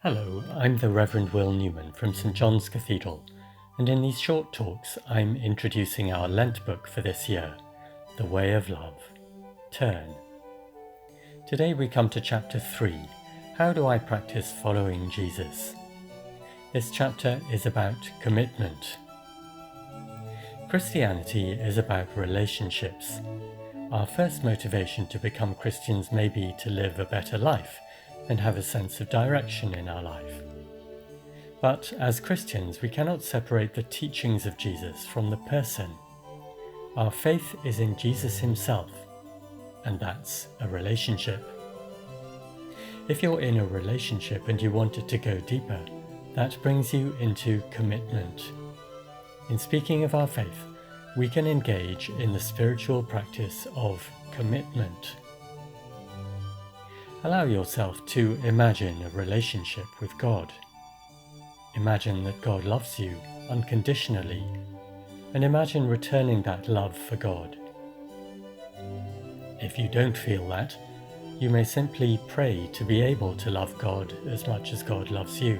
Hello, I'm the Reverend Will Newman from St John's Cathedral, and in these short talks I'm introducing our Lent book for this year, The Way of Love. Turn. Today we come to chapter 3, How do I practice following Jesus? This chapter is about commitment. Christianity is about relationships. Our first motivation to become Christians may be to live a better life and have a sense of direction in our life. But as Christians, we cannot separate the teachings of Jesus from the person. Our faith is in Jesus himself, and that's a relationship. If you're in a relationship and you want it to go deeper, that brings you into commitment. In speaking of our faith, we can engage in the spiritual practice of commitment. Allow yourself to imagine a relationship with God. Imagine that God loves you unconditionally, and imagine returning that love for God. If you don't feel that, you may simply pray to be able to love God as much as God loves you.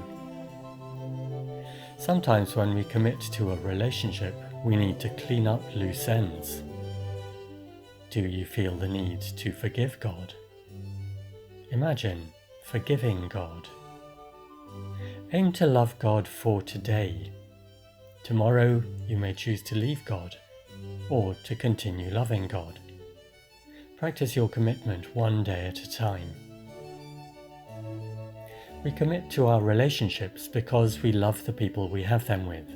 Sometimes when we commit to a relationship, we need to clean up loose ends. Do you feel the need to forgive God? Imagine forgiving God. Aim to love God for today. Tomorrow you may choose to leave God or to continue loving God. Practice your commitment one day at a time. We commit to our relationships because we love the people we have them with.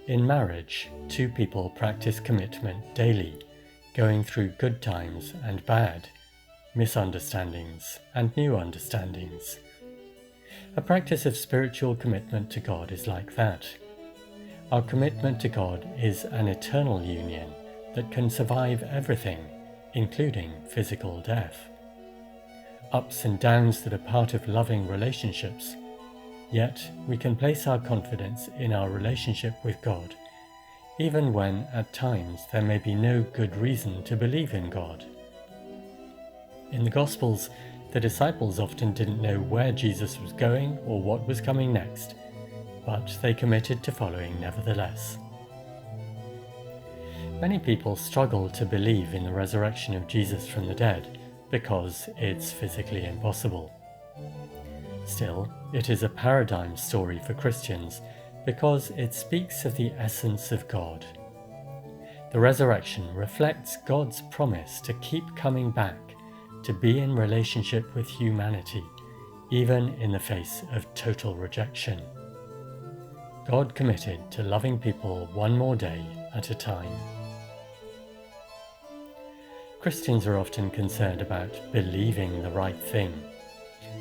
In marriage, two people practice commitment daily, going through good times and bad, misunderstandings and new understandings. A practice of spiritual commitment to God is like that. Our commitment to God is an eternal union that can survive everything, including physical death. Ups and downs that are part of loving relationships, yet we can place our confidence in our relationship with God, even when at times there may be no good reason to believe in God. In the Gospels, the disciples often didn't know where Jesus was going or what was coming next, but they committed to following nevertheless. Many people struggle to believe in the resurrection of Jesus from the dead because it's physically impossible. Still, it is a paradigm story for Christians because it speaks of the essence of God. The resurrection reflects God's promise to keep coming back, to be in relationship with humanity, even in the face of total rejection. God committed to loving people one more day at a time. Christians are often concerned about believing the right thing.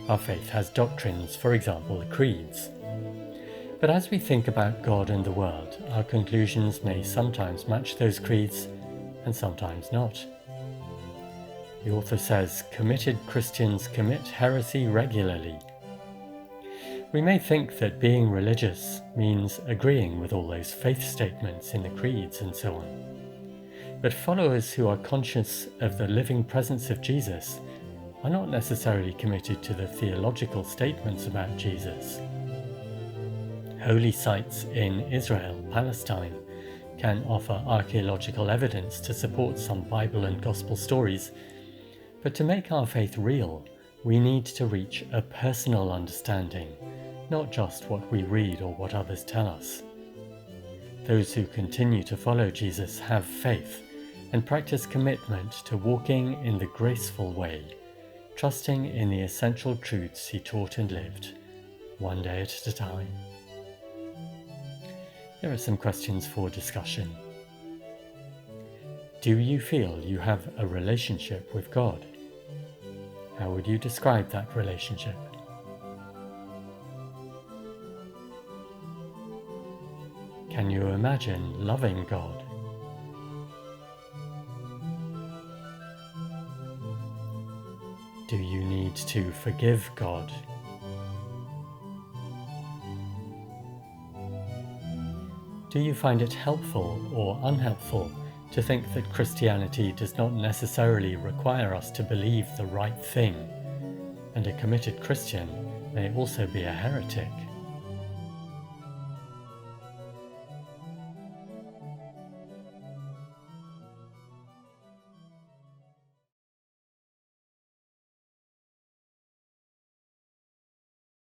Our faith has doctrines, for example, the creeds. But as we think about God and the world, our conclusions may sometimes match those creeds and sometimes not. The author says, committed Christians commit heresy regularly. We may think that being religious means agreeing with all those faith statements in the creeds and so on. But followers who are conscious of the living presence of Jesus are not necessarily committed to the theological statements about Jesus. Holy sites in Israel, Palestine, can offer archaeological evidence to support some Bible and Gospel stories. But to make our faith real, we need to reach a personal understanding, not just what we read or what others tell us. Those who continue to follow Jesus have faith and practice commitment to walking in the graceful way, trusting in the essential truths he taught and lived, one day at a time. Here are some questions for discussion. Do you feel you have a relationship with God? How would you describe that relationship? Can you imagine loving God? Do you need to forgive God? Do you find it helpful or unhelpful to think that Christianity does not necessarily require us to believe the right thing, and a committed Christian may also be a heretic.